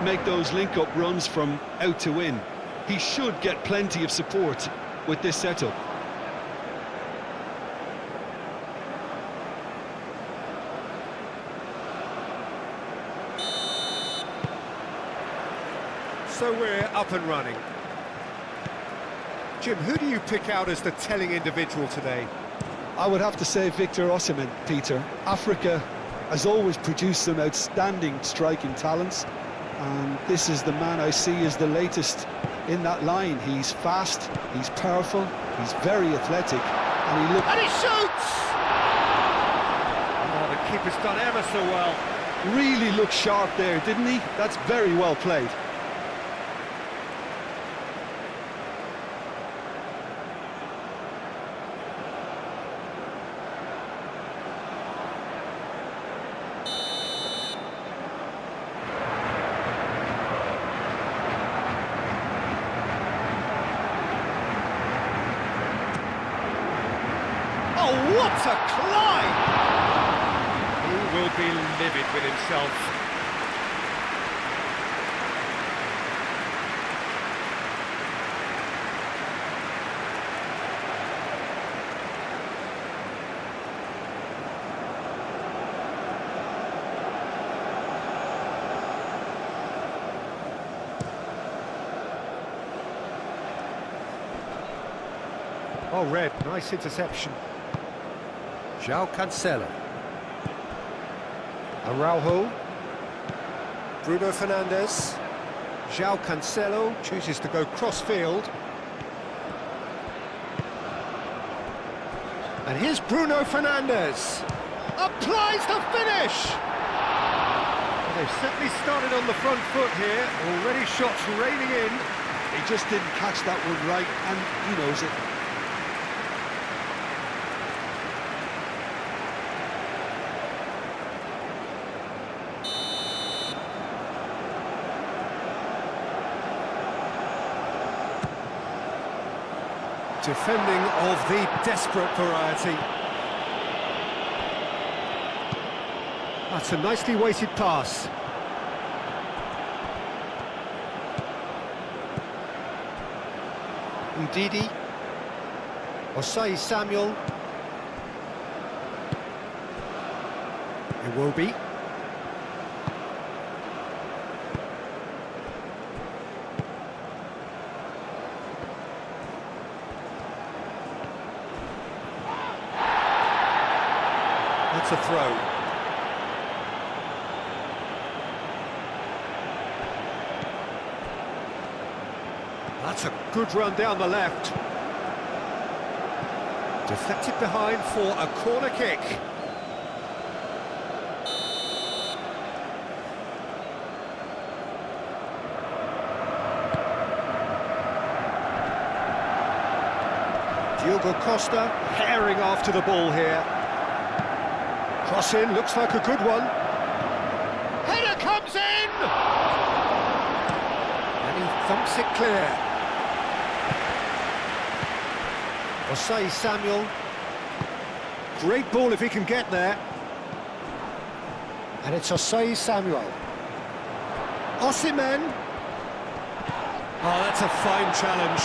make those link-up runs from out to in. He should get plenty of support with this setup. So we're up and running. Jim, who do you pick out as the telling individual today? I would have to say Victor Osimhen, Peter. Africa has always produced some outstanding striking talents, and this is the man I see as the latest in that line. He's fast, he's powerful, he's very athletic, and he looks... And he shoots! Oh, the keeper's done ever so well. Really looked sharp there, didn't he? That's very well played. Oh, what a climb! He will be livid with himself. Oh, Red, nice interception. João Cancelo. Araujo. Bruno Fernandes. João Cancelo chooses to go cross-field. And here's Bruno Fernandes. Applies the finish! Well, they've certainly started on the front foot here. Already shots raining in. He just didn't catch that one right, and he knows it. Defending of the desperate variety. That's a nicely weighted pass. Ndidi. Osai Samuel. Iwobi. That's a throw. That's a good run down the left. Deflected behind for a corner kick. Diogo Costa herring after the ball here. Cross in, looks like a good one. Header comes in! And he thumps it clear. Osai Samuel. Great ball if he can get there. And it's Osai Samuel. Osimhen. Oh, that's a fine challenge.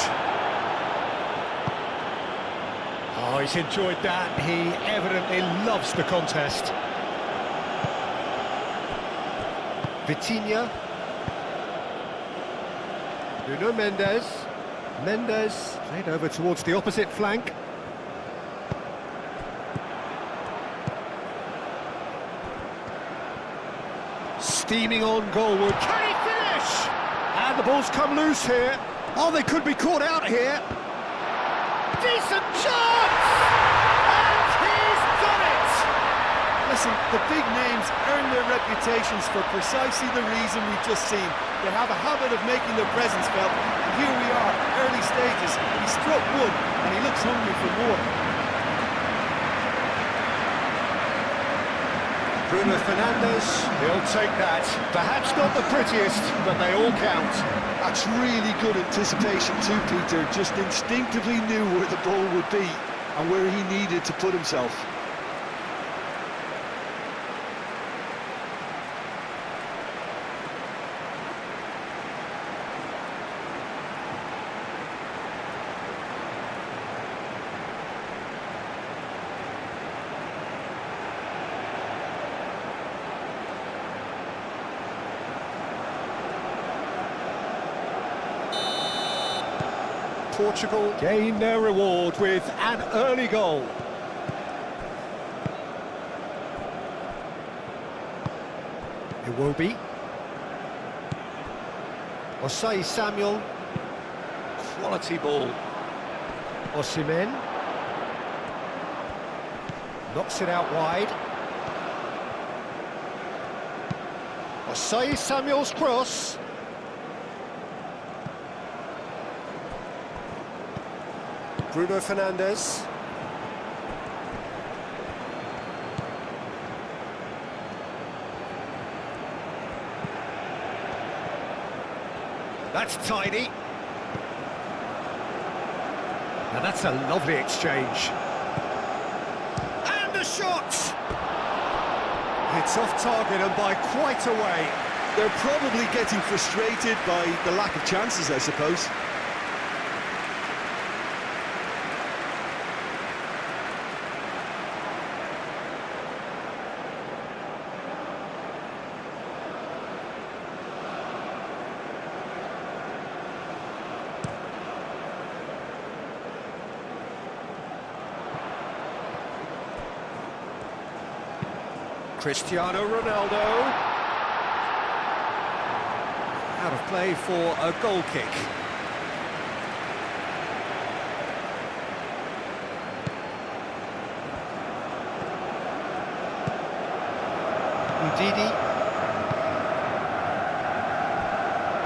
Oh, he's enjoyed that. He evidently loves the contest. Vitinha. Nuno Mendes. Mendes played over towards the opposite flank. Steaming on goalward. Can he finish? And the ball's come loose here. Oh, they could be caught out here. Decent chance! And he's done it! Listen, the big names earn their reputations for precisely the reason we've just seen. They have a habit of making their presence felt, and here we are, early stages. He struck one, and he looks hungry for more. Bruno Fernandes, he'll take that. Perhaps not the prettiest, but they all count. That's really good anticipation too, Peter. Just instinctively knew where the ball would be and where he needed to put himself. Portugal gain their reward with an early goal. Iwobi. Osai Samuel. Quality ball. Osimhen. Knocks it out wide. Osai Samuel's cross. Bruno Fernandes. That's tidy. Now that's a lovely exchange. And a shot! It's off target and by quite a way. They're probably getting frustrated by the lack of chances, I suppose. Cristiano Ronaldo. Out of play for a goal kick. Udidi.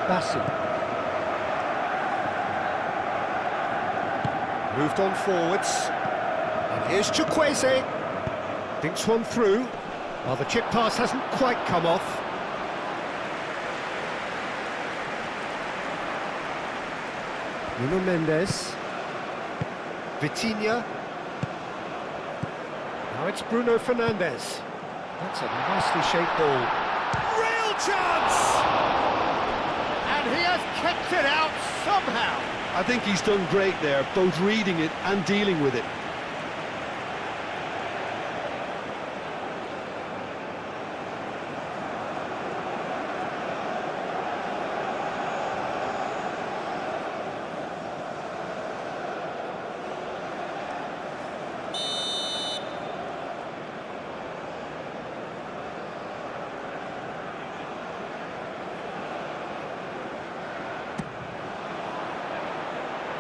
Bassi. Moved on forwards. And here's Chukwueze. Thinks one through. Well, the chip pass hasn't quite come off. Nuno Mendes. Vitinha. Now it's Bruno Fernandes. That's a nicely shaped ball. Real chance! And he has kept it out somehow. I think he's done great there, both reading it and dealing with it.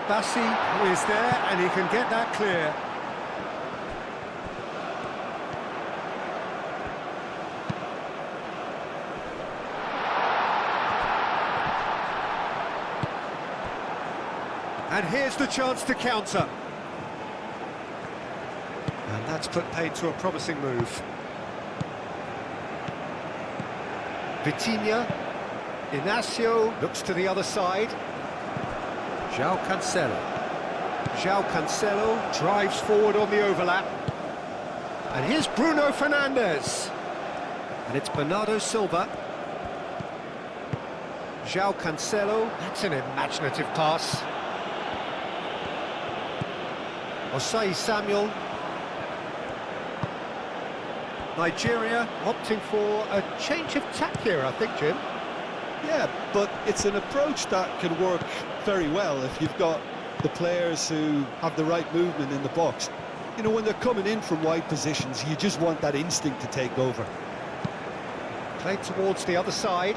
Bassi is there and he can get that clear. And here's the chance to counter. And that's put paid to a promising move. Vitinha. Inacio looks to the other side. João Cancelo. João Cancelo drives forward on the overlap. And here's Bruno Fernandes. And it's Bernardo Silva. João Cancelo. That's an imaginative pass. Osai Samuel. Nigeria opting for a change of tack here, I think, Jim. Yeah, but it's an approach that can work very well if you've got the players who have the right movement in the box. You know, when they're coming in from wide positions, you just want that instinct to take over. Played towards the other side.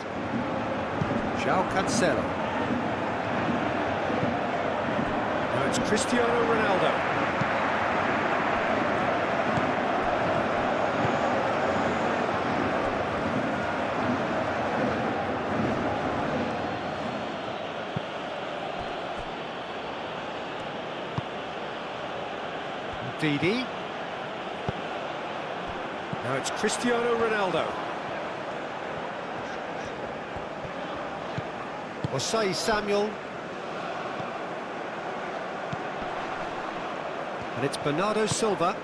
João Cancelo. Now it's Cristiano Ronaldo. Didi. Now it's Cristiano Ronaldo. Osai Samuel. And it's Bernardo Silva.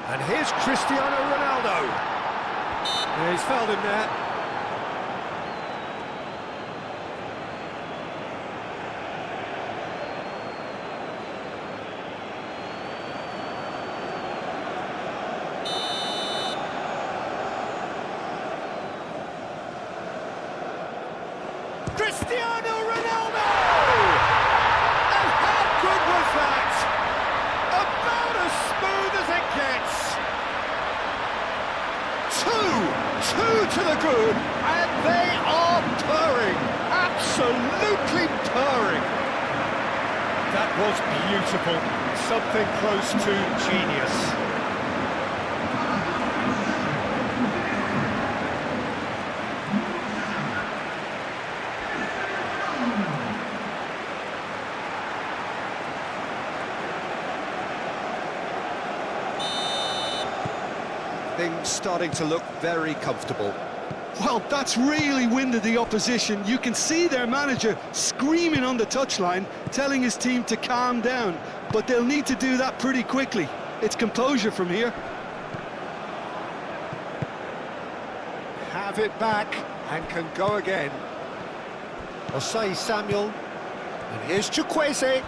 And here's Cristiano Ronaldo. Yeah, he's fouled him there. Cristiano Ronaldo! And how good was that? About as smooth as it gets. Two to the good, and they are purring. Absolutely purring. That was beautiful. Something close to genius. Things starting to look very comfortable. Well, that's really winded the opposition. You can see their manager screaming on the touchline, telling his team to calm down. But they'll need to do that pretty quickly. It's composure from here. Have it back and can go again. Osei Samuel. And here's Chukwueze.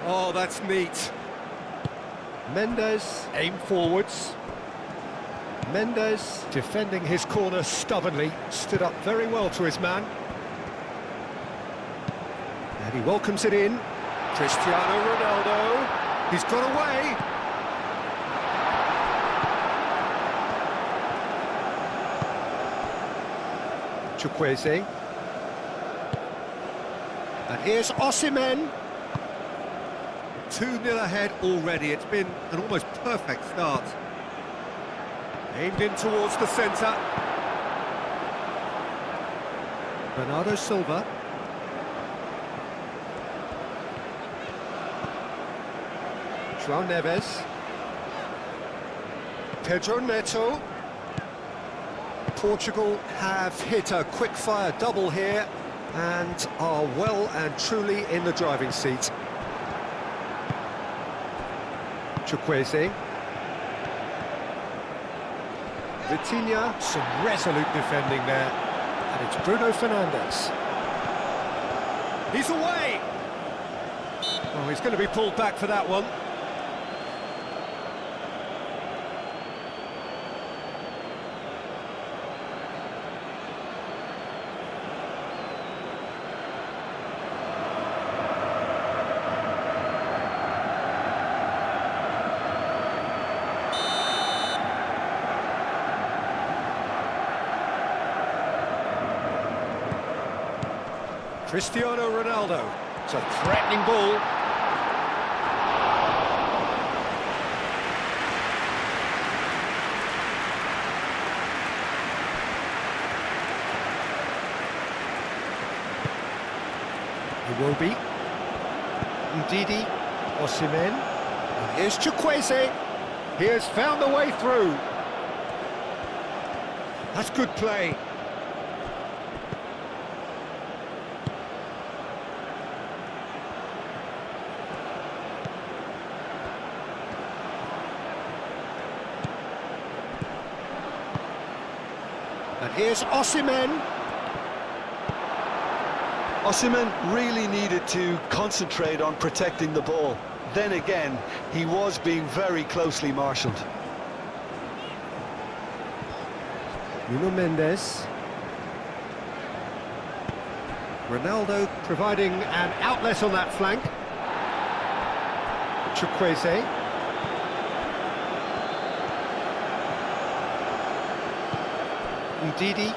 Oh, that's neat. Mendes, aim forwards. Mendes, defending his corner stubbornly, stood up very well to his man. And he welcomes it in. Cristiano Ronaldo, he's got away. Chukwueze. And here's Osimhen. 2-0 ahead already. It's been an almost perfect start. Aimed in towards the centre. Bernardo Silva. João Neves. Pedro Neto. Portugal have hit a quick-fire double here and are well and truly in the driving seat. Chukwueze. Vitinha, some resolute defending there. And it's Bruno Fernandes. He's away! Oh, he's going to be pulled back for that one. Cristiano Ronaldo. It's a threatening ball. Iwobi. Ndidi. Osimhen. And here's Chukwueze. He has found the way through. That's good play. And here's Osimhen. Osimhen really needed to concentrate on protecting the ball. Then again, he was being very closely marshalled. Nuno Mendes. Ronaldo providing an outlet on that flank. Chukwueze. Ndidi.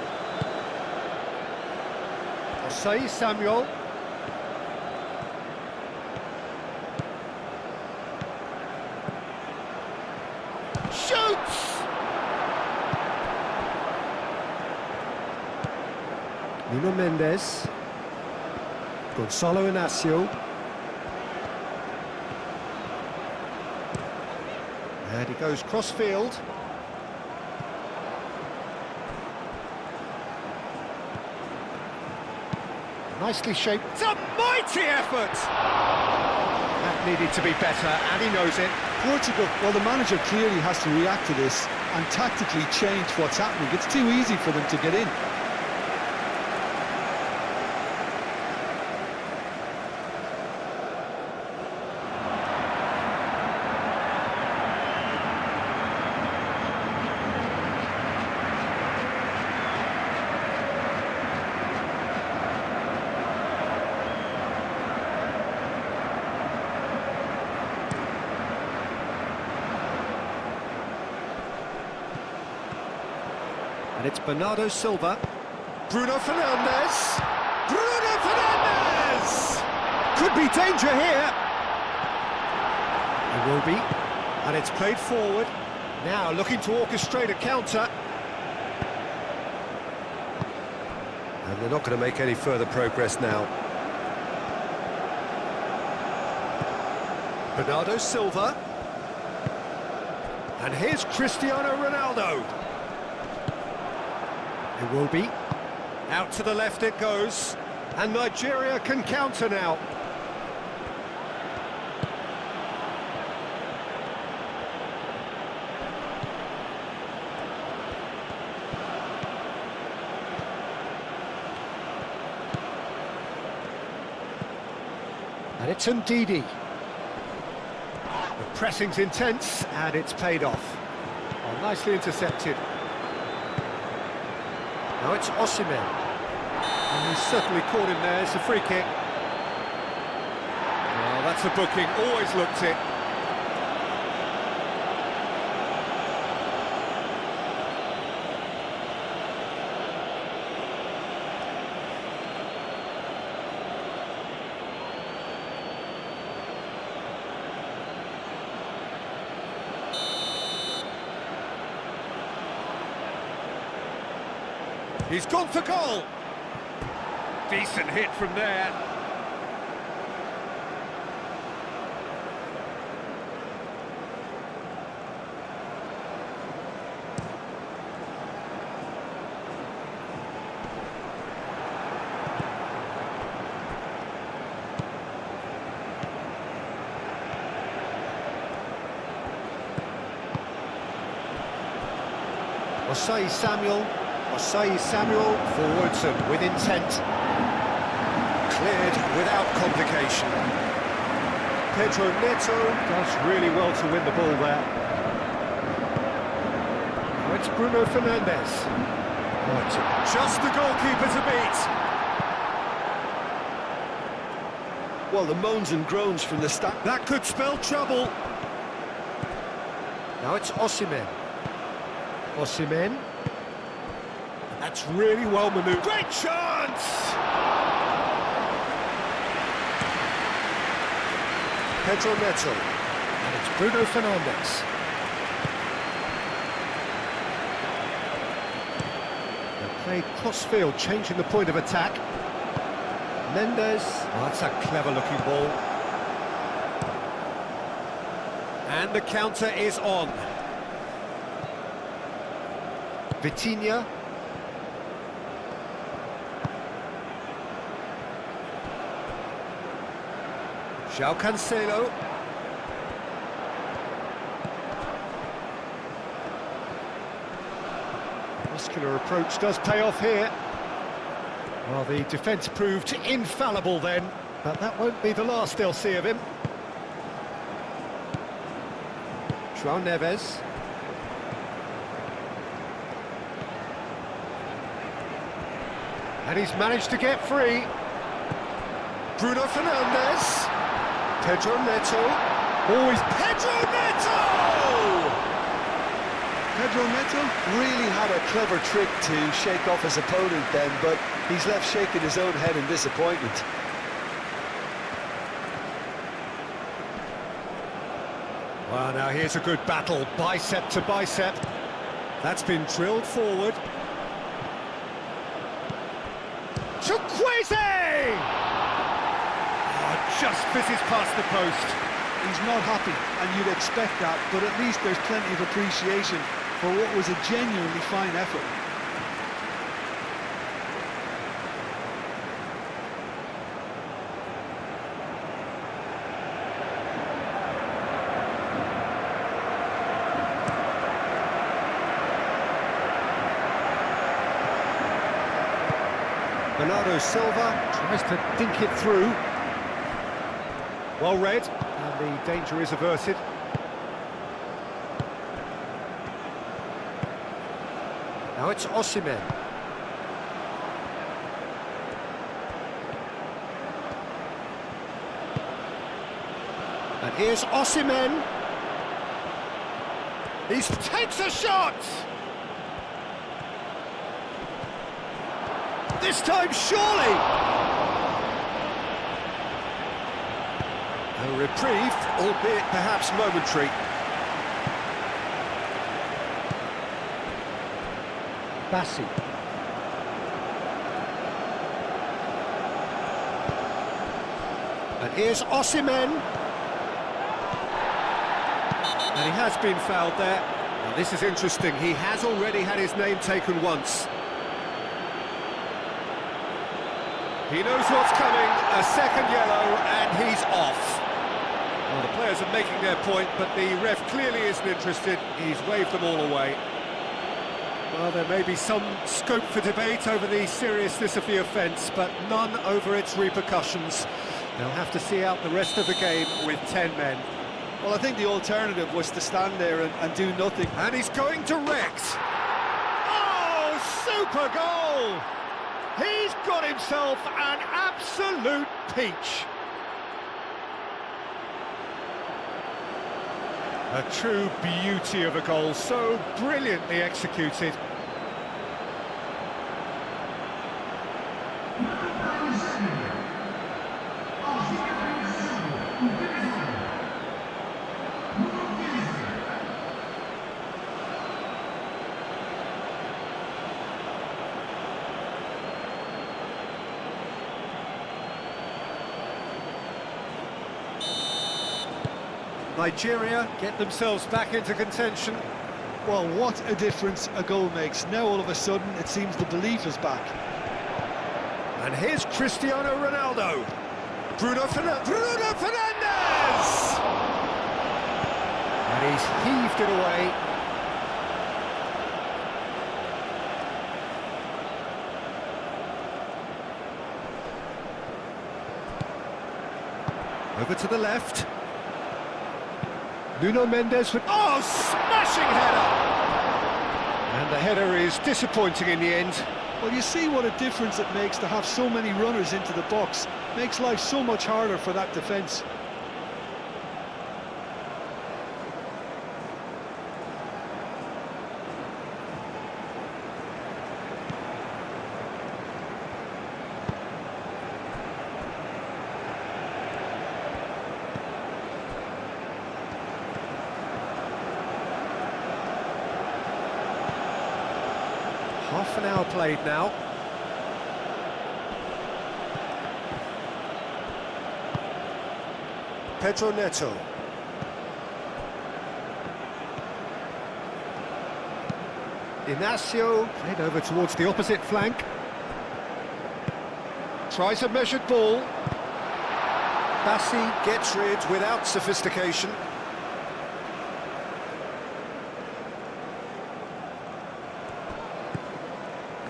Osei Samuel. Shoots! Nuno Mendes. Gonzalo Inacio. And he goes cross-field. Nicely shaped. It's a mighty effort! That needed to be better, and he knows it. Portugal, well, the manager clearly has to react to this and tactically change what's happening. It's too easy for them to get in. And it's Bernardo Silva. Bruno Fernandes. Bruno Fernandes! Could be danger here. It will be. And it's played forward. Now looking to orchestrate a counter. And they're not going to make any further progress now. Bernardo Silva. And here's Cristiano Ronaldo. It will be. Out to the left it goes. And Nigeria can counter now. And it's Ndidi. The pressing's intense, and it's paid off. Oh, nicely intercepted. Now it's Osimhen. And he's certainly caught him there. It's a free kick. Well, that's a booking. Always looked it. He's gone for goal. Decent hit from there. Osei Samuel forwards and with intent. Cleared without complication. Pedro Neto does really well to win the ball there. Now it's Bruno Fernandes. Oh, it's just the goalkeeper to beat. Well, the moans and groans from the stand. That could spell trouble. Now it's Osimhen. Osimhen. That's really well manoeuvred. Great chance! Pedro Neto. And it's Bruno Fernandes. They played cross-field, changing the point of attack. Mendes. Oh, that's a clever-looking ball. And the counter is on. Vitinha. João Cancelo. Muscular approach does pay off here. Well, the defence proved infallible then, but that won't be the last they'll see of him. João Neves. And he's managed to get free. Bruno Fernandes. Pedro Neto. Always Pedro Neto! Pedro Neto really had a clever trick to shake off his opponent then, but he's left shaking his own head in disappointment. Well, now here's a good battle, bicep to bicep. That's been drilled forward. Chukwueze! Oh, just fizzes past the post. He's not happy, and you'd expect that, but at least there's plenty of appreciation for what was a genuinely fine effort. Bernardo Silva tries to dink it through. Well read, and the danger is averted. Now it's Osimhen. And here's Osimhen. He takes a shot! This time, surely! A reprieve, albeit perhaps momentary. Bassi. And here's Osimhen. And he has been fouled there. Now this is interesting, he has already had his name taken once. He knows what's coming, a second yellow, and he's off. Well, the players are making their point, but the ref clearly isn't interested. He's waved them all away. Well, there may be some scope for debate over the seriousness of the offence, but none over its repercussions. They'll have to see out the rest of the game with 10 men. Well, I think the alternative was to stand there and do nothing. And he's going direct. Oh, super goal! He's got himself an absolute peach. A true beauty of a goal, so brilliantly executed. Nigeria get themselves back into contention. Well, what a difference a goal makes. Now all of a sudden it seems the belief is back. And here's Cristiano Ronaldo. Bruno Fernandes! And he's heaved it away. Over to the left. Nuno Mendes with... Oh, smashing header! And the header is disappointing in the end. Well, you see what a difference it makes to have so many runners into the box. Makes life so much harder for that defence. Half an hour played now. Pedro Neto. Inacio played over towards the opposite flank. Tries a measured ball. Bassi gets rid without sophistication.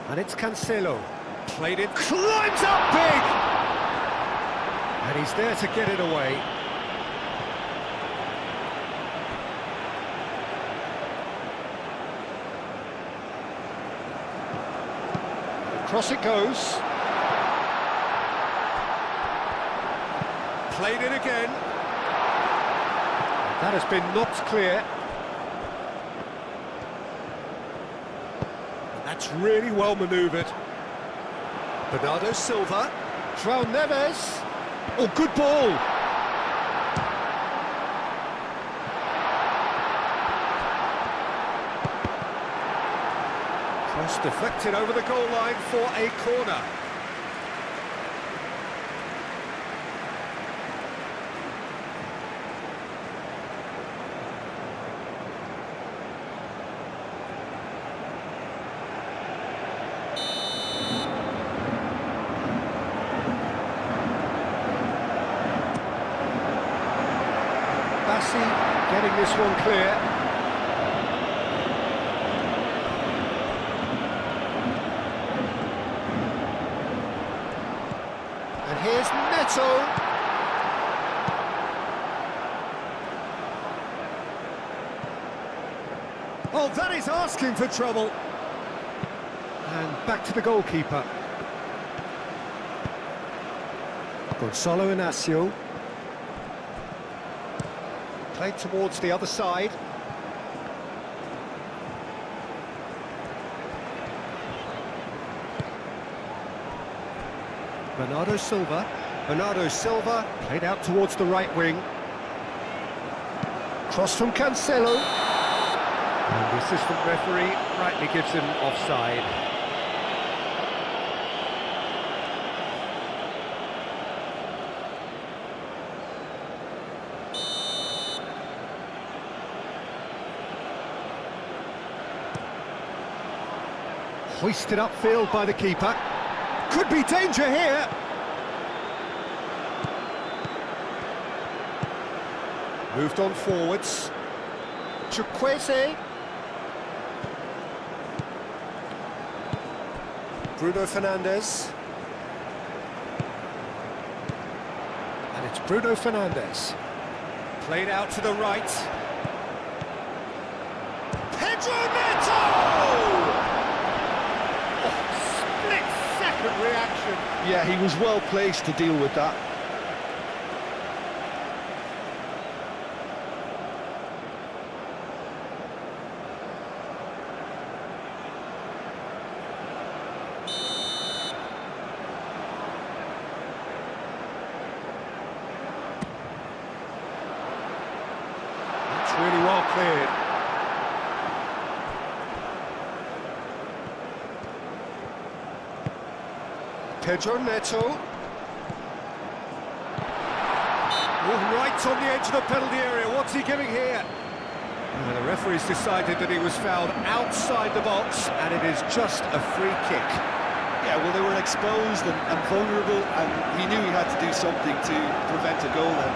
And it's Cancelo. Played it, climbs up big! And he's there to get it away. Across it goes. Played it again. That has been knocked clear. That's really well manoeuvred. Bernardo Silva. João Neves. Oh, good ball. Cross deflected over the goal line for a corner. Bassi getting this one clear. And here's Neto. Oh, that is asking for trouble. And back to the goalkeeper. Gonzalo Inacio. Played towards the other side. Bernardo Silva. Bernardo Silva played out towards the right wing. Cross from Cancelo. And the assistant referee rightly gives him offside. Hoisted upfield by the keeper. Could be danger here. Moved on forwards. Chukwueze. Bruno Fernandes. And it's Bruno Fernandes. Played out to the right. Pedro Neto! Split-second reaction. Yeah, he was well placed to deal with that. It's really well cleared. Pedro Neto. Oh, right on the edge of the penalty area. What's he giving here? And the referee's decided that he was fouled outside the box, and it is just a free kick. Yeah, well, they were exposed and vulnerable, and he knew he had to do something to prevent a goal then.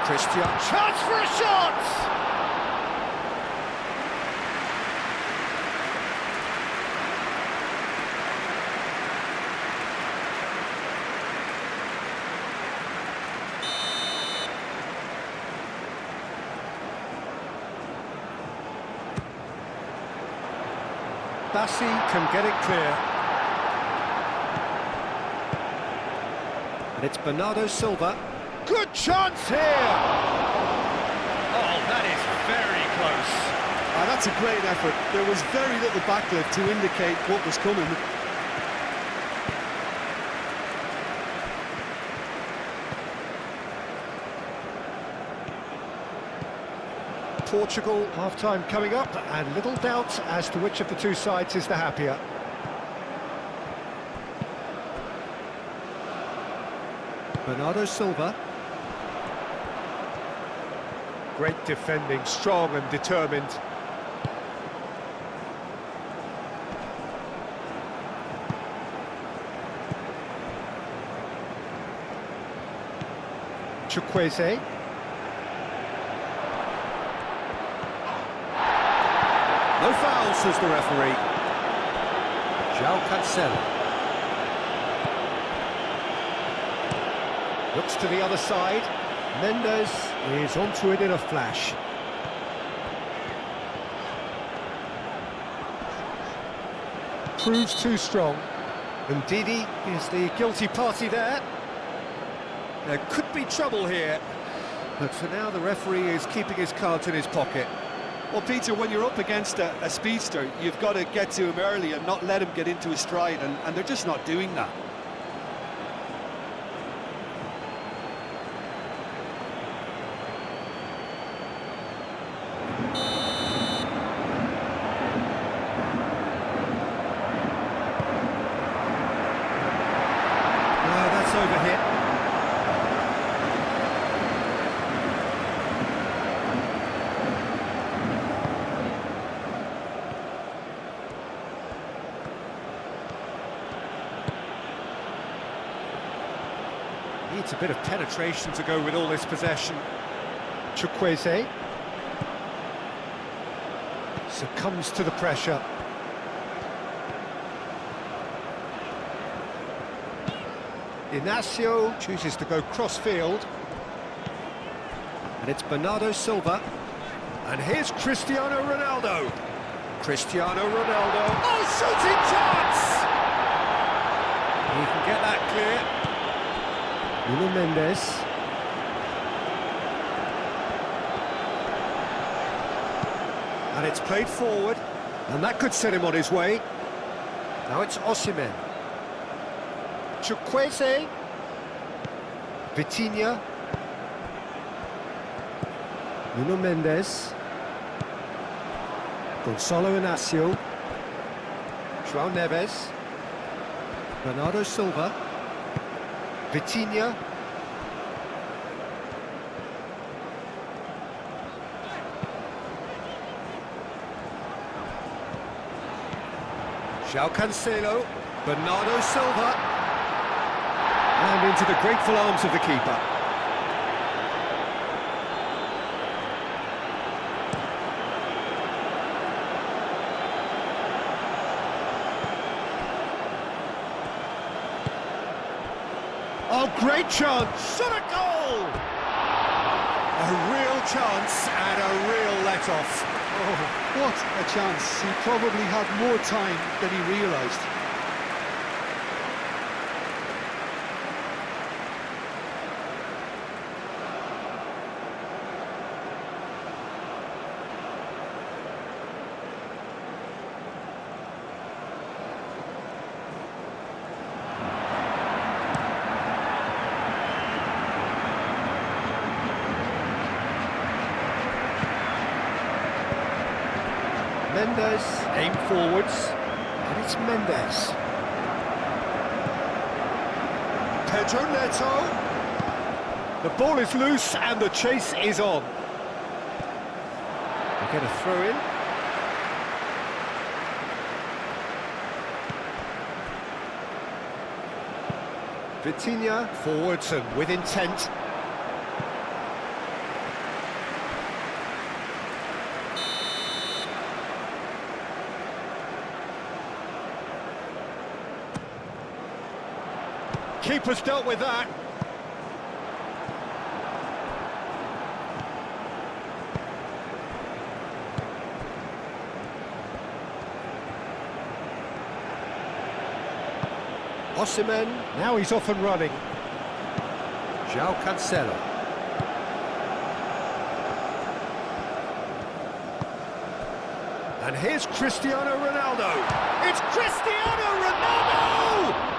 Christian, chance for a shot! Bassi can get it clear. And it's Bernardo Silva. Good chance here! Oh, that is very close. That's a great effort. There was very little backlift to indicate what was coming. Portugal half-time coming up, and little doubt as to which of the two sides is the happier. Bernardo Silva. Great defending, strong and determined. Chukwueze. No foul, says the referee. João Cancelo. Looks to the other side. Mendes is onto it in a flash. Proves too strong. And Didi is the guilty party there. There could be trouble here. But for now, the referee is keeping his cards in his pocket. Well, Peter, when you're up against a speedster, you've got to get to him early and not let him get into his stride, and they're just not doing that. That's overhit. Needs a bit of penetration to go with all this possession. Chukwueze succumbs to the pressure. Inacio chooses to go cross-field. And it's Bernardo Silva. And here's Cristiano Ronaldo. Cristiano Ronaldo. Oh, shooting chance! He can get that clear. Nuno Mendes. And it's played forward, and that could set him on his way. Now it's Osimhen. Chukwueze. Vitinha. Nuno Mendes. Gonçalo Inácio. João Neves. Bernardo Silva. Vitinha. João Cancelo. Bernardo Silva. And into the grateful arms of the keeper. Oh, great chance! Shot a goal! A real chance and a real let-off. Oh, what a chance. He probably had more time than he realised. Mendes, aim forwards, and it's Mendes. Pedro Neto. The ball is loose and the chase is on. They get a throw in. Vitinha, forwards and with intent. Keeper's dealt with that. Osimhen, now he's off and running. João Cancelo. And here's Cristiano Ronaldo. It's Cristiano Ronaldo!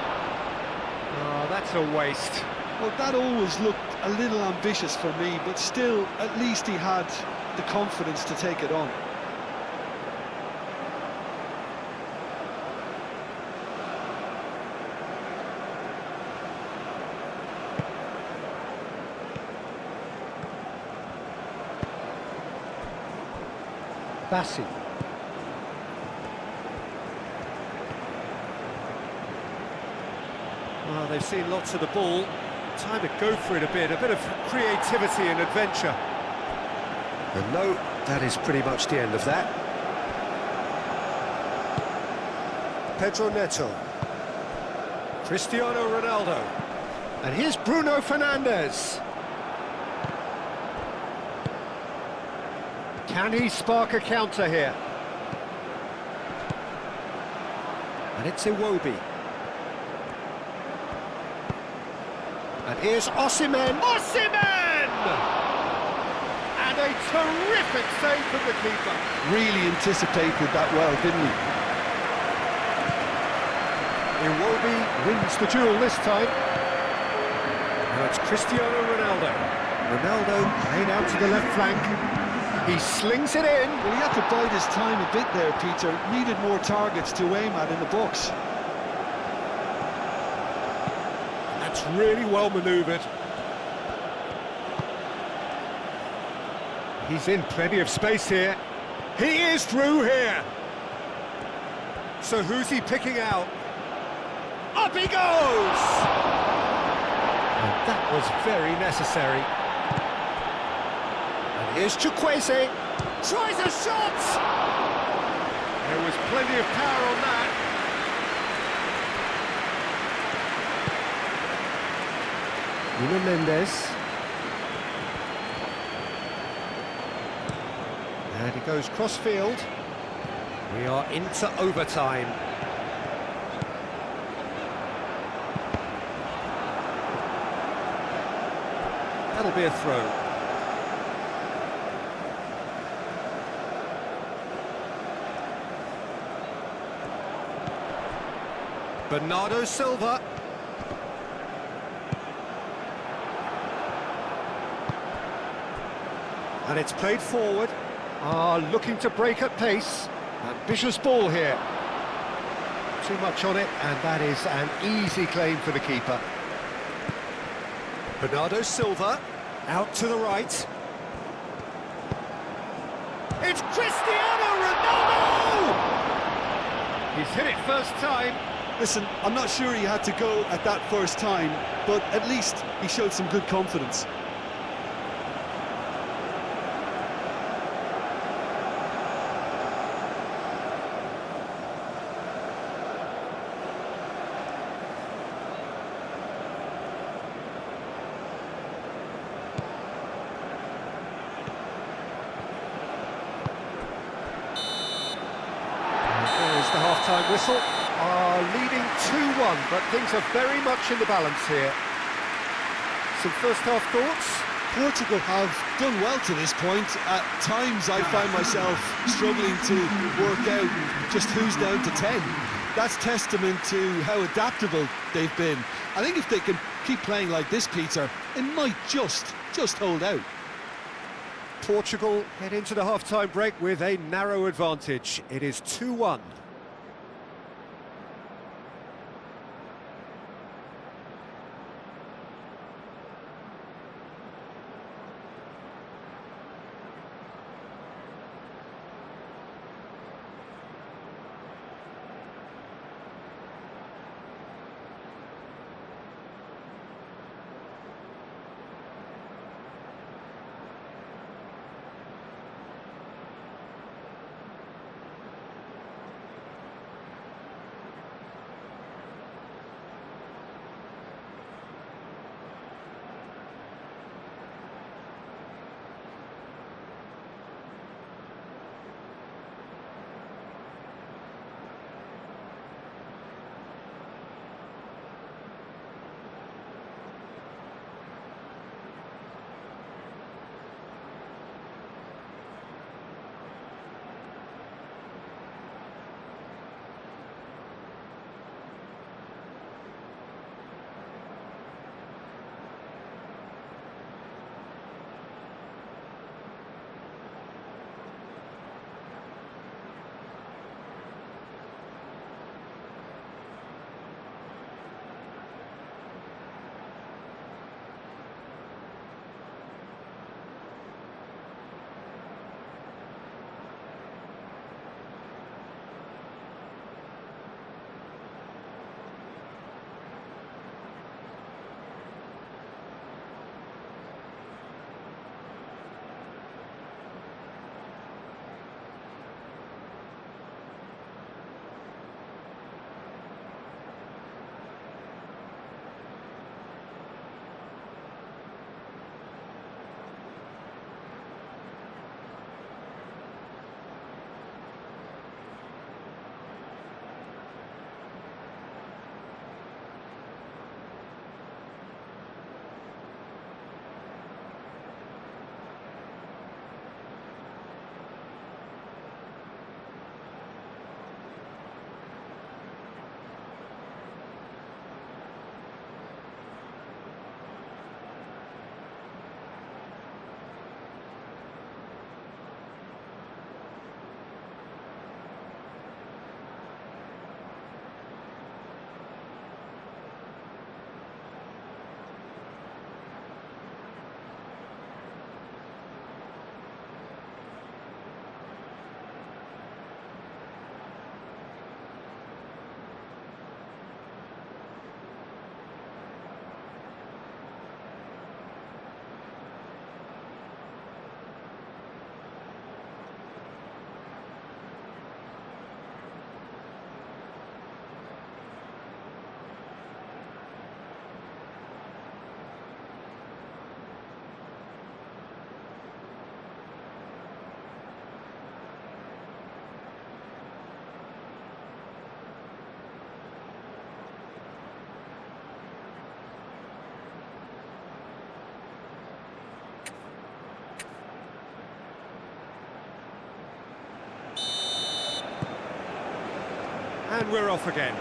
Oh, that's a waste. Well, that always looked a little ambitious for me, but still, at least he had the confidence to take it on. Bassi. Well, they've seen lots of the ball. Time to go for it a bit of creativity and adventure. And no, that is pretty much the end of that. Pedro Neto. Cristiano Ronaldo. And here's Bruno Fernandes. Can he spark a counter here? And it's Iwobi. And here's Osimhen. Osimhen! And a terrific save from the keeper. Really anticipated that well, didn't he? Iwobi wins the duel this time. Now it's Cristiano Ronaldo. Ronaldo played out to the left flank. He slings it in. Well, he had to bide his time a bit there, Peter. Needed more targets to aim at in the box. That's really well manoeuvred. He's in plenty of space here. He is through here. So who's he picking out? Up he goes! And that was very necessary. And here's Chukwueze. Tries a shot! There was plenty of power on that. Nuno Mendes. And he goes cross-field. We are into overtime. That'll be a throw. Bernardo Silva. And it's played forward. Looking to break at pace. Ambitious ball here. Too much on it, and that is an easy claim for the keeper. Bernardo Silva, out to the right. It's Cristiano Ronaldo! He's hit it first time. Listen, I'm not sure he had to go at that first time, but at least he showed some good confidence. There's the half-time whistle. Leading 2-1, but things are very much in the balance here. Some first-half thoughts? Portugal have done well to this point. At times I find myself struggling to work out just who's down to 10. That's testament to how adaptable they've been. I think if they can keep playing like this, Peter, it might just hold out. Portugal head into the half-time break with a narrow advantage. It is 2-1. And we're off again.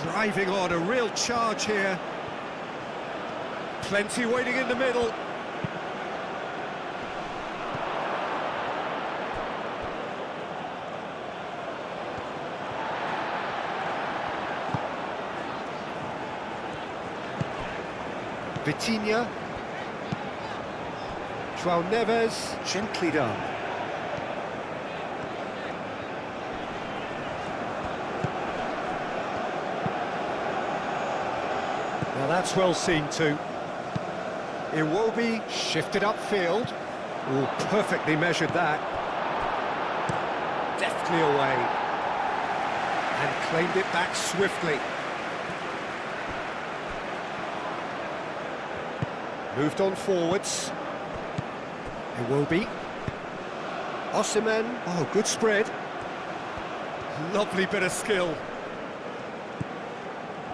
Driving on, a real charge here. Plenty waiting in the middle. Vitinha. João Neves, gently done. Now that's well seen too. Iwobi shifted upfield. Oh, perfectly measured that. Deftly away. And claimed it back swiftly. Moved on forwards. Iwobi. Osimhen. Oh, good spread. Lovely bit of skill.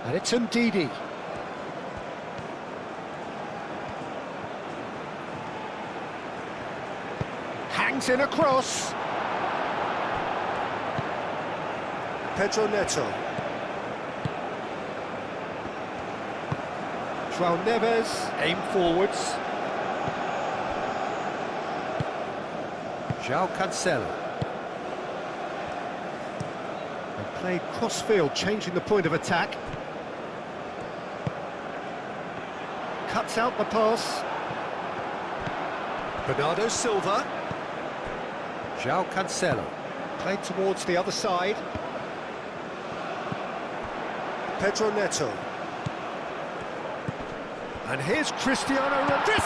And it's Ndidi. Hangs in across. Pedro Neto. João Neves, aim forwards. João Cancelo. And played cross-field, changing the point of attack. Cuts out the pass. Bernardo Silva. João Cancelo. Played towards the other side. Pedro Neto. And here's Cristiano Ronaldo!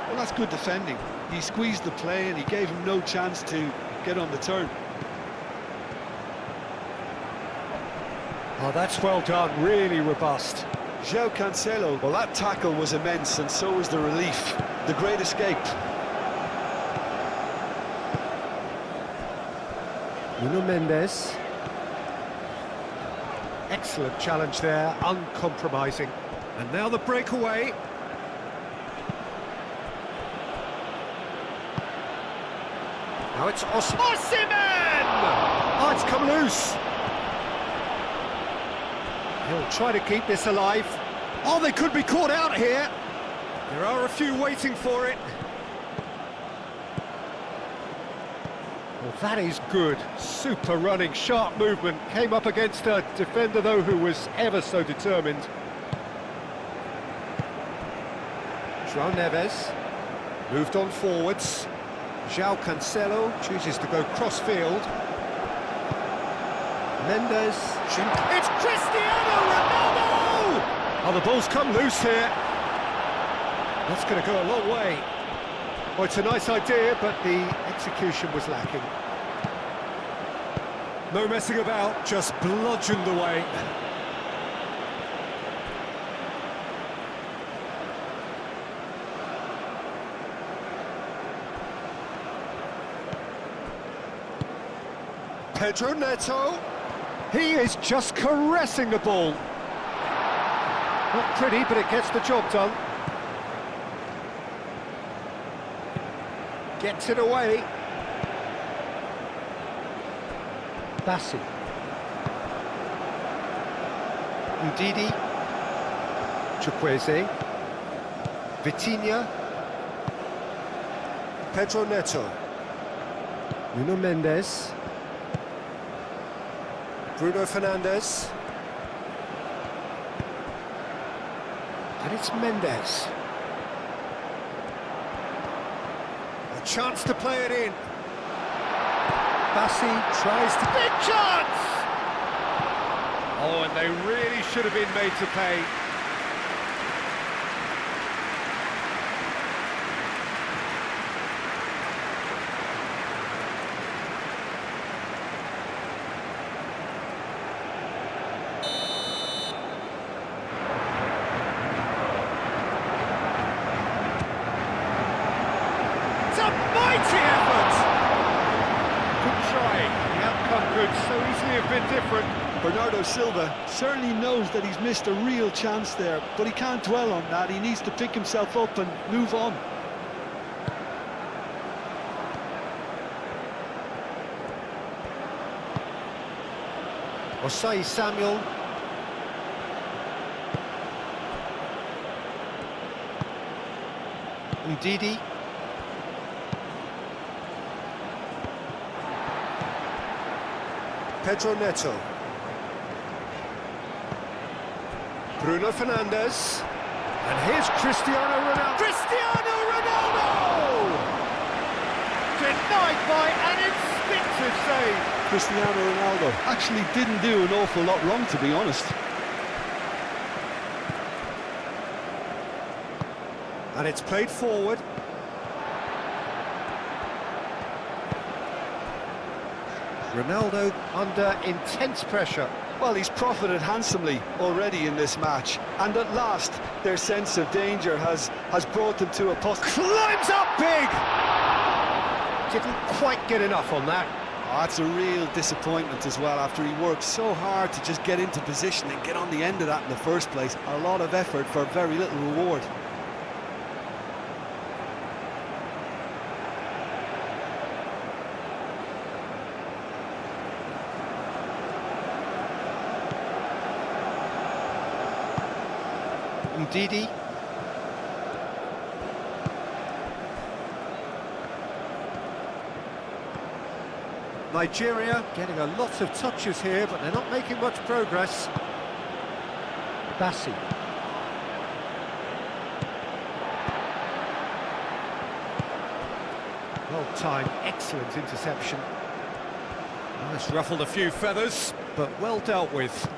Well, that's good defending. He squeezed the play and he gave him no chance to get on the turn. Oh, that's well done, really robust. João Cancelo, well, that tackle was immense, and so was the relief. The great escape. Nuno Mendes. Excellent challenge there, uncompromising. And now the breakaway. Now it's Osimhen! Oh, it's come loose. He'll try to keep this alive. Oh, they could be caught out here. There are a few waiting for it. Well, that is good. Super running, sharp movement. Came up against a defender, though, who was ever so determined. João Neves moved on forwards. João Cancelo chooses to go cross-field. Mendes. It's Cristiano Ronaldo! Oh, the ball's come loose here. That's going to go a long way. Well, it's a nice idea, but the execution was lacking. No messing about, just bludgeoned away. Pedro Neto. He is just caressing the ball. Not pretty, but it gets the job done. Gets it away. Bassi. Ndidi. Chukwueze. Vitinha. Pedro Neto. Nuno Mendes. Bruno Fernandes. And it's Mendes. A chance to play it in. Bassi tries to... Big chance! Oh, and they really should have been made to pay. could so easily have been different. Bernardo Silva certainly knows that he's missed a real chance there, but he can't dwell on that. He needs to pick himself up and move on. Osei Samuel. Udidi. Pedro Neto. Bruno Fernandes. And here's Cristiano Ronaldo. Cristiano Ronaldo! Denied by an instinctive save. Cristiano Ronaldo actually didn't do an awful lot wrong, to be honest. And it's played forward. Ronaldo under intense pressure. Well, he's profited handsomely already in this match, and at last their sense of danger has brought them to a post. Climbs up big! Didn't quite get enough on that. Oh, that's a real disappointment as well, after he worked so hard to just get into position and get on the end of that in the first place. A lot of effort for very little reward. Ndidi. Nigeria getting a lot of touches here, but they're not making much progress. Bassi. Well-timed, excellent interception. Well, it's ruffled a few feathers, but well dealt with.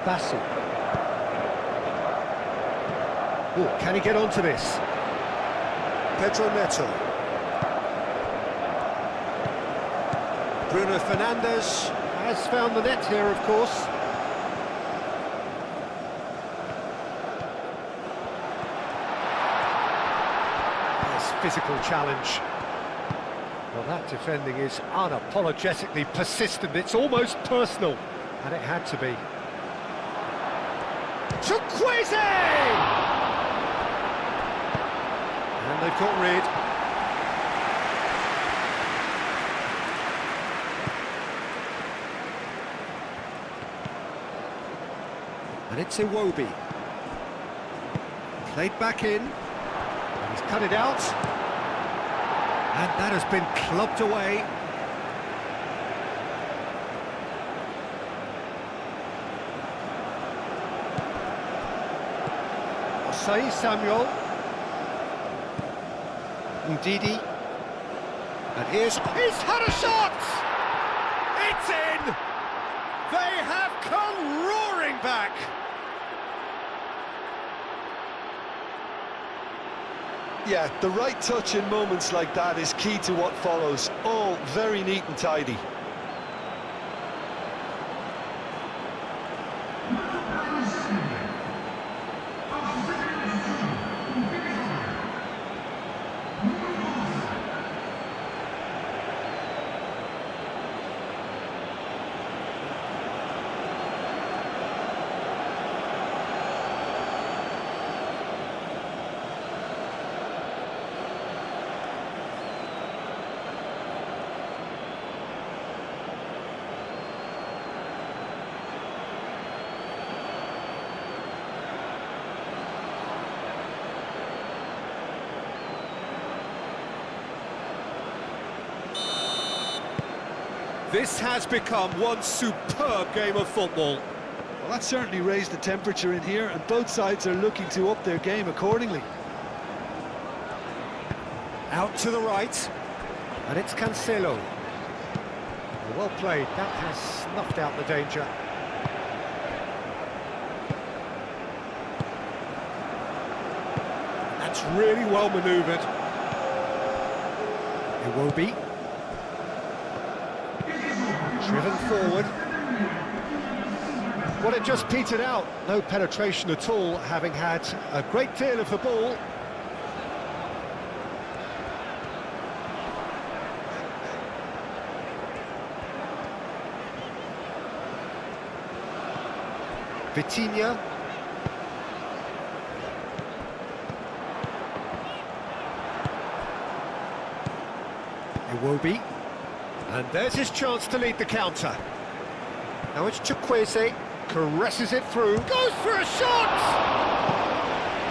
Bassi. Ooh, can he get onto this? Pedro Neto. Bruno Fernandes has found the net here, of course. Nice physical challenge. Well, that defending is unapologetically persistent. It's almost personal, and it had to be. Chukwueze! And they've got rid. And it's Iwobi. Played back in. And he's cut it out. And that has been clubbed away. Osei Samuel. Ndidi. And he's had a shot! It's in! They have come roaring back! Yeah, the right touch in moments like that is key to what follows. All very neat and tidy. This has become one superb game of football. Well, that certainly raised the temperature in here, and both sides are looking to up their game accordingly. Out to the right, and it's Cancelo. Well played, that has snuffed out the danger. That's really well manoeuvred. Iwobi. Driven forward. Well, it just petered out. No penetration at all, having had a great deal of the ball. Vitinha. Iwobi. And there's his chance to lead the counter. Now it's Chukwueze, caresses it through, goes for a shot!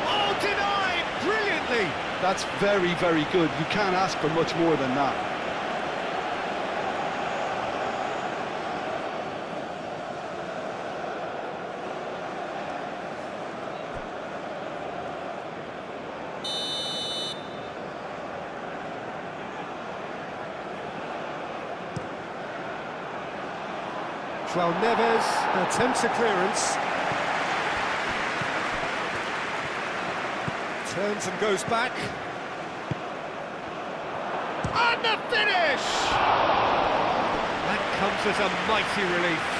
Oh, denied brilliantly! That's very, very good. You can't ask for much more than that. João Neves attempts a clearance. Turns and goes back. And the finish! That comes as a mighty relief.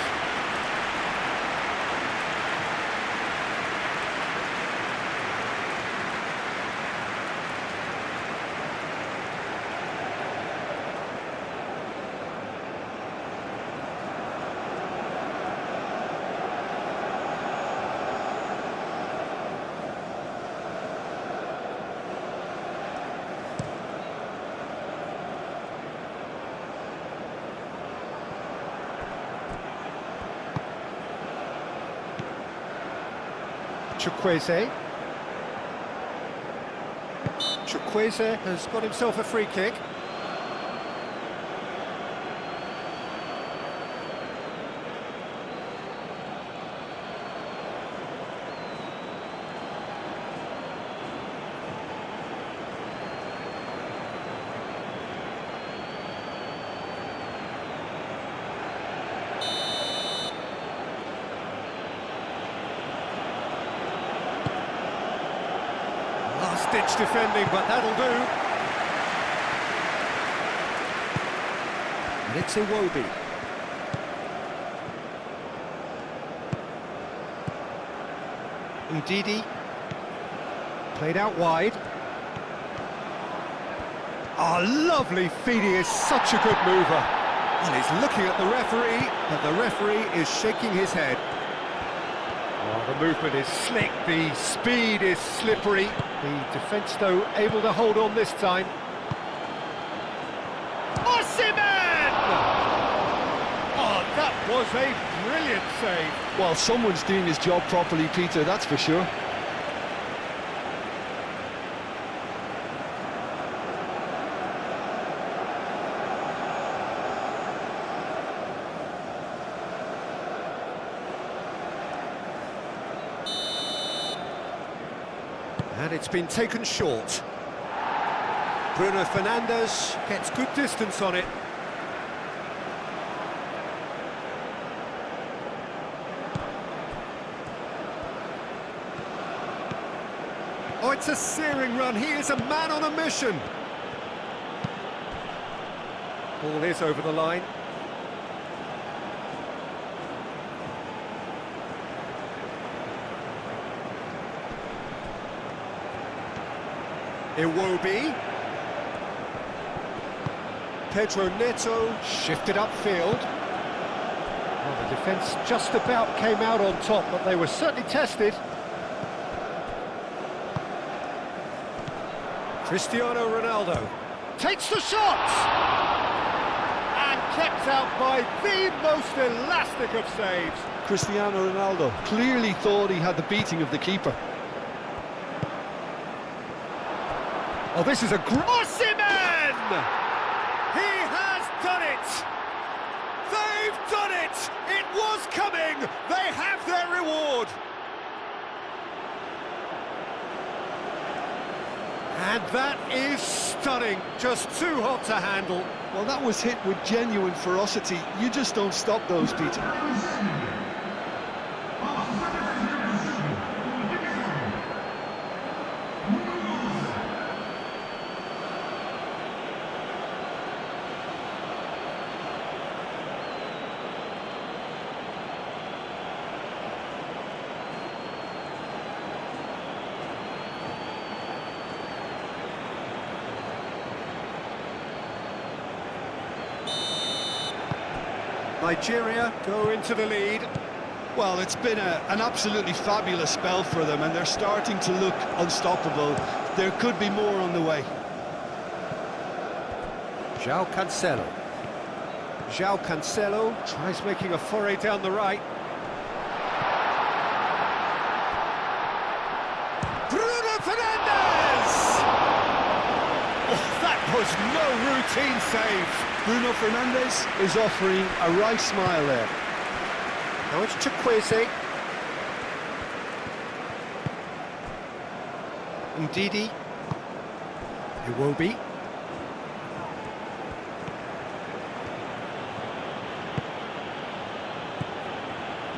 Chukwueze. Chukwueze has got himself a free kick. Last-ditch defending, but that'll do. And it's Iwobi. Udidi. Played out wide. Oh, lovely feed. He is such a good mover. And he's looking at the referee, but the referee is shaking his head. Oh, the movement is slick, the speed is slippery. The defence, though, able to hold on this time. Osimhen! Oh, that was a brilliant save. Well, someone's doing his job properly, Peter, that's for sure. And it's been taken short. Bruno Fernandes gets good distance on it. Oh, it's a searing run. He is a man on a mission. Ball is over the line. Iwobi. Pedro Neto shifted upfield. Well, the defence just about came out on top, but they were certainly tested. Cristiano Ronaldo takes the shot! And kept out by the most elastic of saves. Cristiano Ronaldo clearly thought he had the beating of the keeper. Oh, this is a Osimhen! He has done it! They've done it! It was coming! They have their reward! And that is stunning, just too hot to handle. Well, that was hit with genuine ferocity. You just don't stop those, Peter. Nigeria go into the lead. Well, it's been an absolutely fabulous spell for them, and they're starting to look unstoppable. There could be more on the way. João Cancelo. João Cancelo tries making a foray down the right. Bruno Fernandes! Oh, that was no routine save. Bruno Fernandes is offering a right smile there. Now it's Chukwueze. Ndidi. Iwobi.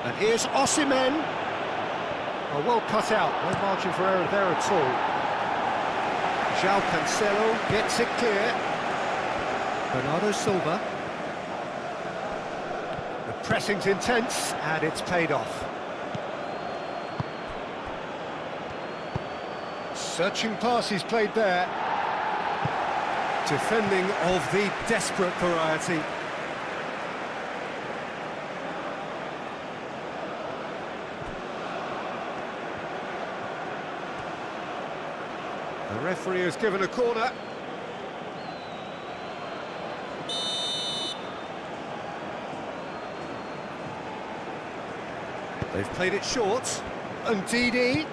And here's Osimhen. Oh, well cut out, no margin for error there at all. João Cancelo gets it clear. Bernardo Silva. The pressing's intense, and it's paid off. Searching pass he's played there. Defending of the desperate variety. The referee has given a corner. They've played it short. Ndidi.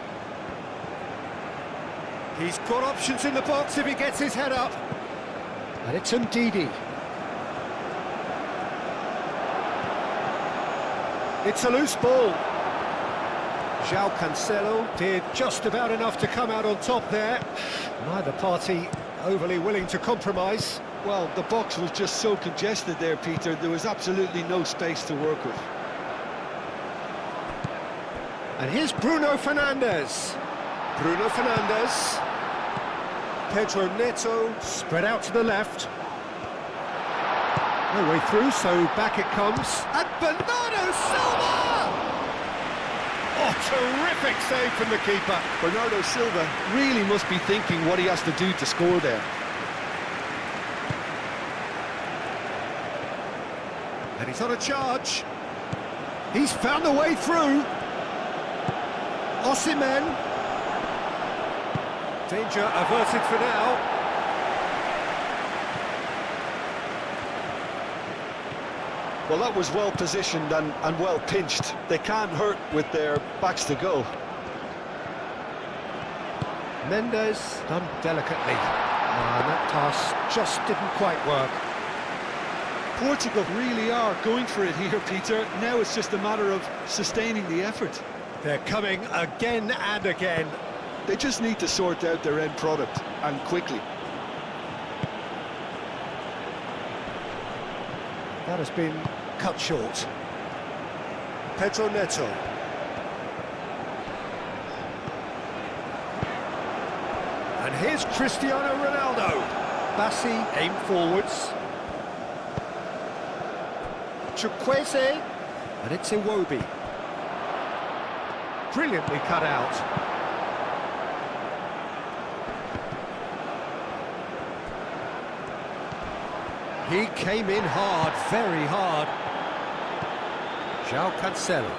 He's got options in the box if he gets his head up. And it's Ndidi. It's a loose ball. João Cancelo did just about enough to come out on top there. Neither party overly willing to compromise. Well, the box was just so congested there, Peter. There was absolutely no space to work with. And here's Bruno Fernandes. Bruno Fernandes. Pedro Neto spread out to the left. No way through, so back it comes. And Bernardo Silva! Oh, terrific save from the keeper. Bernardo Silva really must be thinking what he has to do to score there. And he's on a charge. He's found a way through. Osimhen. Danger averted for now. Well, that was well positioned and well pinched. They can't hurt with their backs to goal. Mendes done delicately. And that pass just didn't quite work. Portugal really are going for it here, Peter. Now it's just a matter of sustaining the effort. They're coming again and again. They just need to sort out their end product, and quickly. That has been cut short. Pedro Neto. And here's Cristiano Ronaldo. Bassi aim forwards. Chukwueze. And it's Iwobi. Brilliantly cut out. He came in hard, very hard. João Cancelo.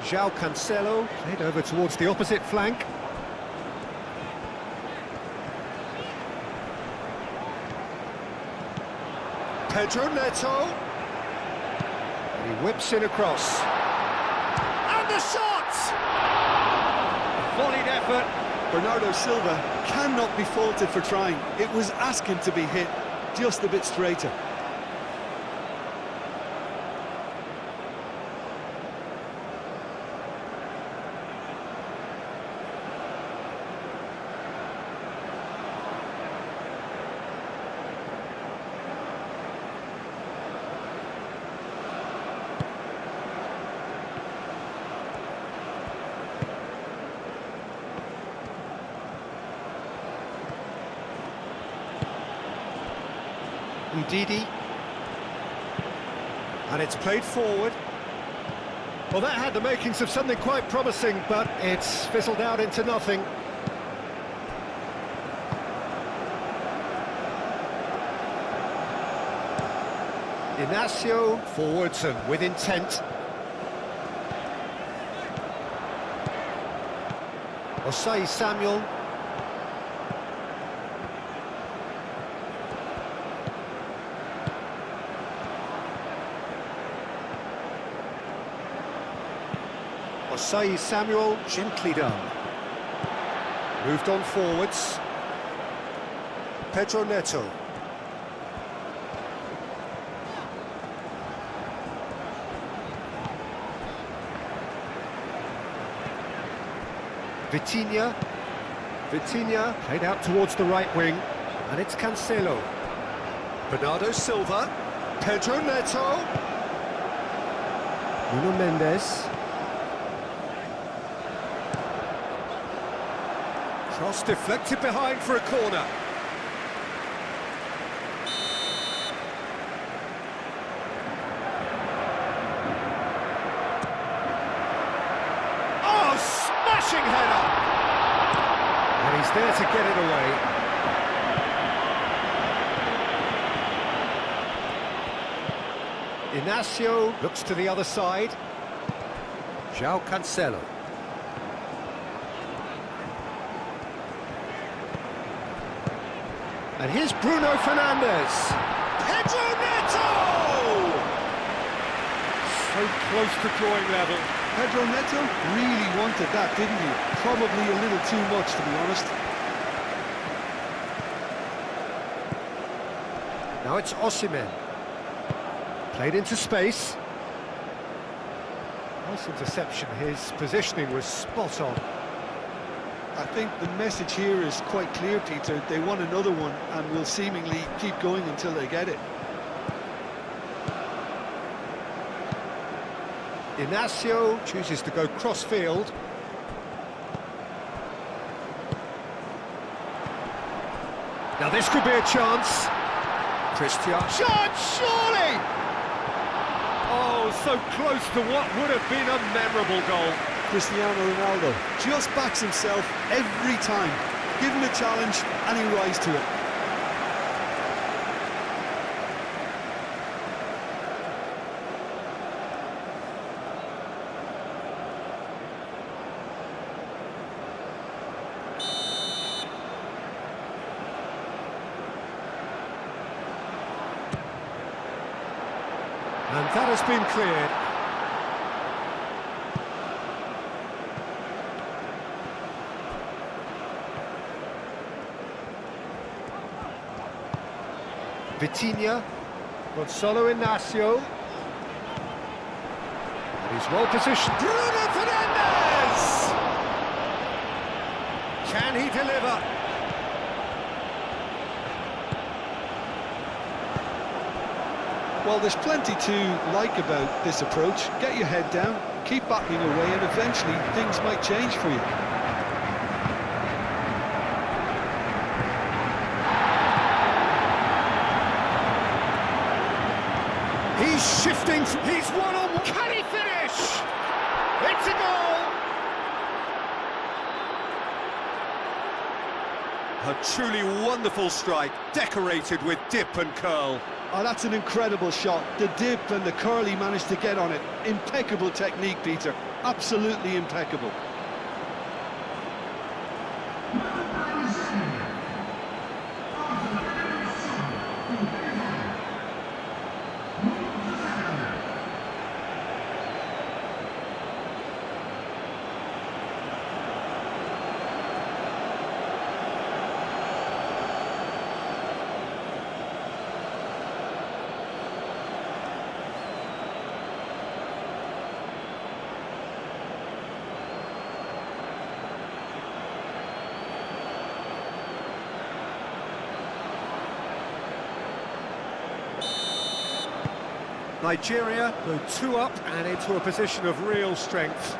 João Cancelo played over towards the opposite flank. Pedro Neto. And he whips in across. And the shot! Volleyed effort. Bernardo Silva cannot be faulted for trying. It was asking to be hit just a bit straighter. Ndidi. And it's played forward. Well, that had the makings of something quite promising, but it's fizzled out into nothing. Inacio forwards and with intent. Osei Samuel. Osei Samuel, gently done. Moved on forwards. Pedro Neto. Vitinha played out towards the right wing, and it's Cancelo. Bernardo Silva, Pedro Neto, Nuno Mendes. Cross deflected behind for a corner. Oh, smashing header! And he's there to get it away. Inacio looks to the other side. João Cancelo. And here's Bruno Fernandes. Pedro Neto! So close to drawing level. Pedro Neto really wanted that, didn't he? Probably a little too much, to be honest. Now it's Osimhen. Played into space. Nice interception. His positioning was spot on. I think the message here is quite clear, Peter. They want another one and will seemingly keep going until they get it. Inacio chooses to go cross-field. Now this could be a chance. Christian. Shot, surely! Oh, so close to what would have been a memorable goal. Cristiano Ronaldo just backs himself every time. Give him a challenge and he rise to it. And that has been cleared. Vitinha, Gonzalo Inacio, and he's well positioned. Bruno Fernandes! Can he deliver? Well, there's plenty to like about this approach. Get your head down, keep battling away, and eventually things might change for you. He's shifting, he's one-on-one. Can he finish? It's a goal! A truly wonderful strike, decorated with dip and curl. Oh, that's an incredible shot. The dip and the curl he managed to get on it. Impeccable technique, Peter. Absolutely impeccable. Nigeria go 2 up and into a position of real strength.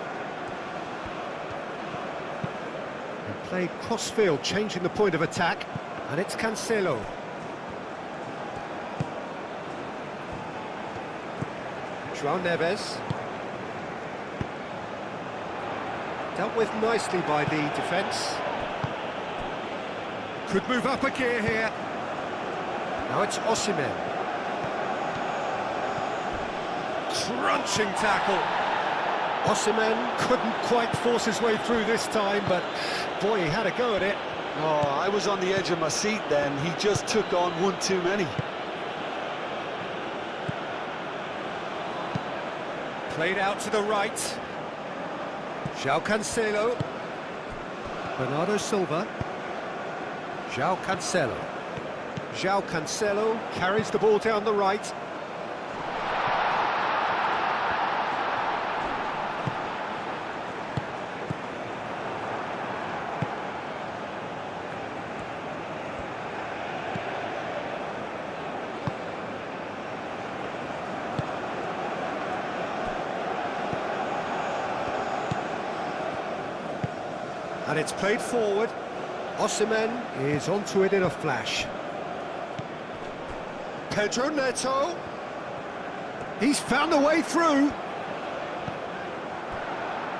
They play cross-field, changing the point of attack, and it's Cancelo. João Neves. Dealt with nicely by the defence. Could move up a gear here. Now it's Osimhen. Crunching tackle. Osimhen couldn't quite force his way through this time, but boy, he had a go at it. Oh, I was on the edge of my seat then. He just took on one too many. Played out to the right. João Cancelo. Bernardo Silva. João Cancelo. João Cancelo carries the ball down the right. And it's played forward. Osimhen is onto it in a flash. Pedro Neto. He's found a way through.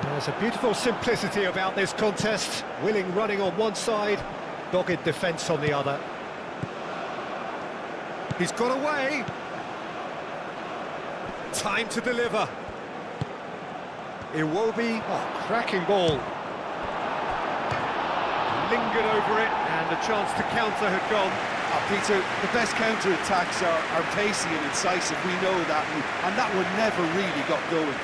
There's a beautiful simplicity about this contest. Willing running on one side, dogged defence on the other. He's got away. Time to deliver. Iwobi, oh, cracking ball. Lingered over it, and the chance to counter had gone. Peter, the best counter-attacks are pacey and incisive, we know that, and that one never really got going.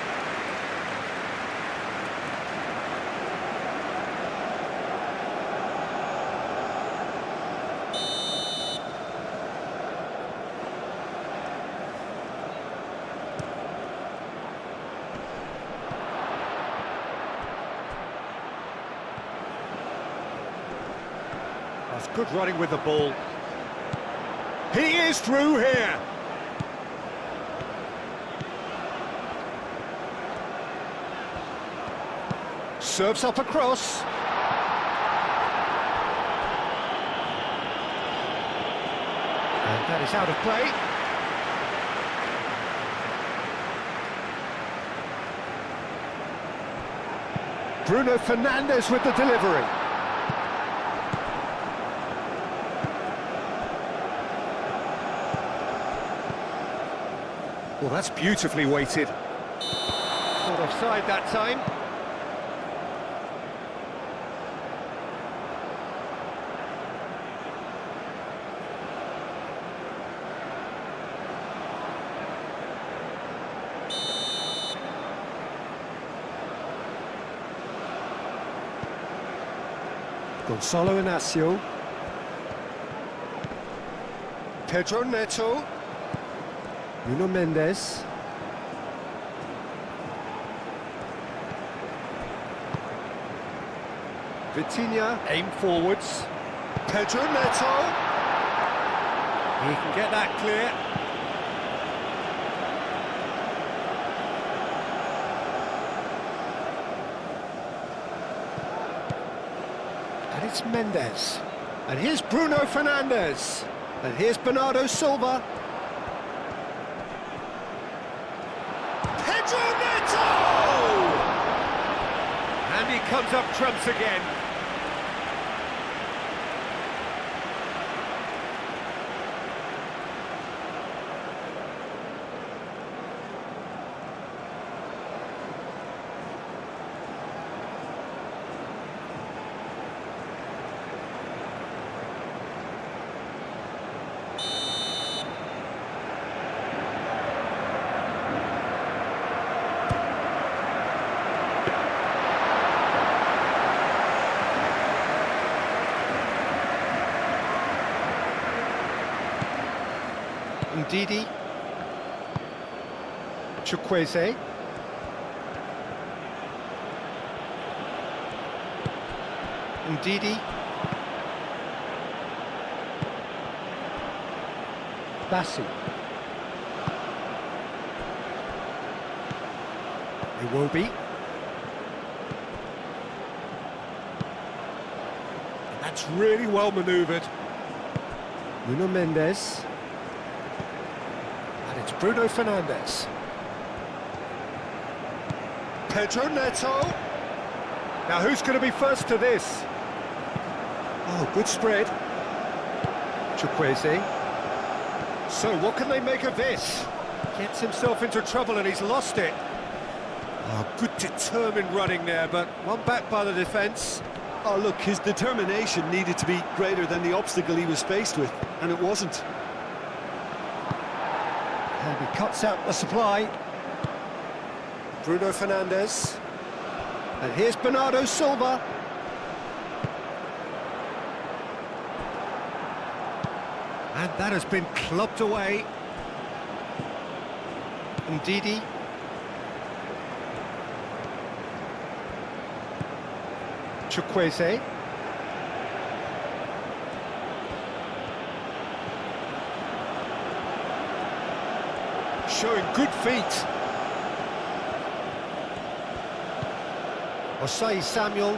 That's good running with the ball. He is through here. Serves up across. And that is out of play. Bruno Fernandes with the delivery. Well, that's beautifully weighted. Not offside that time. Gonzalo Inacio. Pedro Neto. Nuno Mendes. Vitinha, aim forwards. Pedro Neto. He can get that clear. And it's Mendes. And here's Bruno Fernandes. And here's Bernardo Silva. And he comes up trumps again. Ndidi. Chukwueze. Ndidi. Bassi. Iwobi. And that's really well manoeuvred. Nuno Mendes. And it's Bruno Fernandes. Pedro Neto. Now who's going to be first to this? Oh, good spread. Chukwueze. So what can they make of this? Gets himself into trouble and he's lost it. Oh, good determined running there, but one back by the defence. Oh, look, his determination needed to be greater than the obstacle he was faced with, and it wasn't. And he cuts out the supply. Bruno Fernandes. And here's Bernardo Silva. And that has been clubbed away. Ndidi. Chukwueze. Showing good feet. Osai Samuel.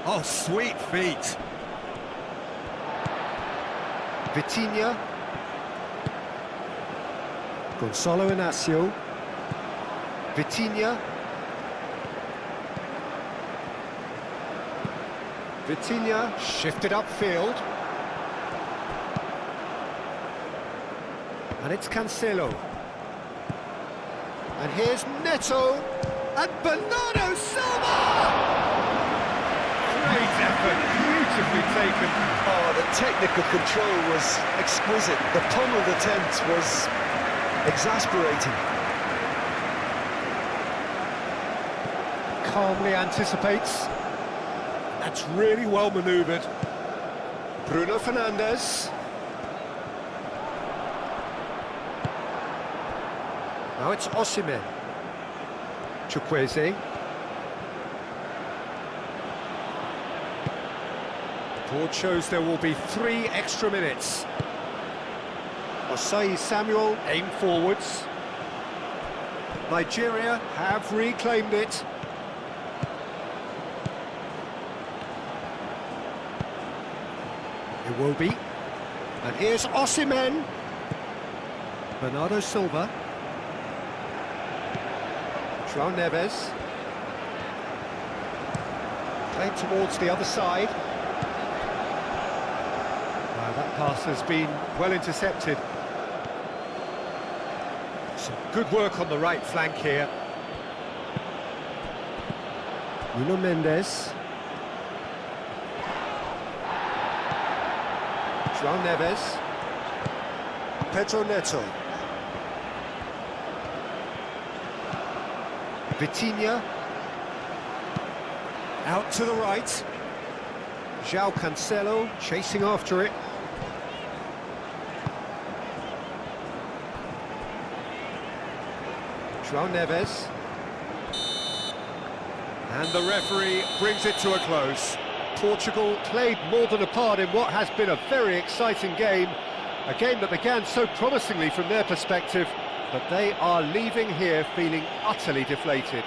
Oh, sweet feet. Vitinha. Gonzalo Inacio. Vitinha. Vitinha shifted upfield. And it's Cancelo. And here's Neto. And Bernardo Silva! Great effort, beautifully taken. Oh, the technical control was exquisite. The pummeled attempt was exasperating. Calmly anticipates. That's really well manoeuvred. Bruno Fernandes. Now it's Osimhen. Chukwueze. Board shows there will be 3 extra minutes. Osai Samuel aim forwards. Nigeria have reclaimed it. It will be. And here's Osimhen. Bernardo Silva. João Neves. Played towards the other side. That pass has been well intercepted. Some good work on the right flank here. Nuno Mendes. João Neves. Pedro Neto. Vitinha. Out to the right. João Cancelo chasing after it. João Neves. And the referee brings it to a close. Portugal played more than a part in what has been a very exciting game. A game that began so promisingly from their perspective, but they are leaving here feeling utterly deflated.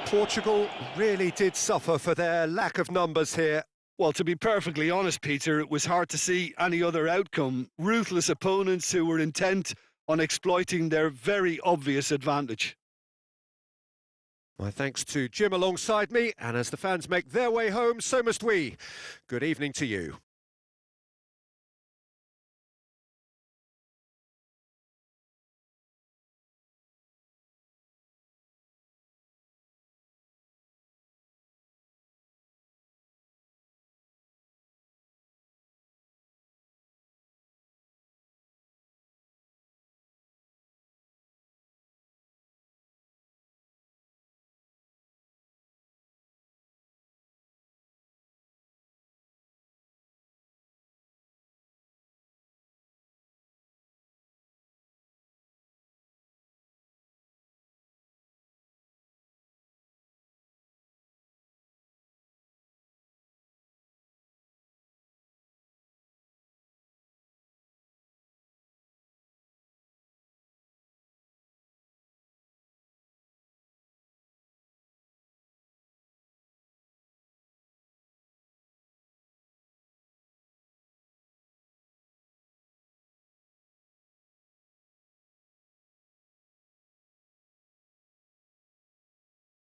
Portugal really did suffer for their lack of numbers here. Well, to be perfectly honest, Peter, it was hard to see any other outcome. Ruthless opponents who were intent on exploiting their very obvious advantage. My thanks to Jim alongside me, and as the fans make their way home, so must we. Good evening to you.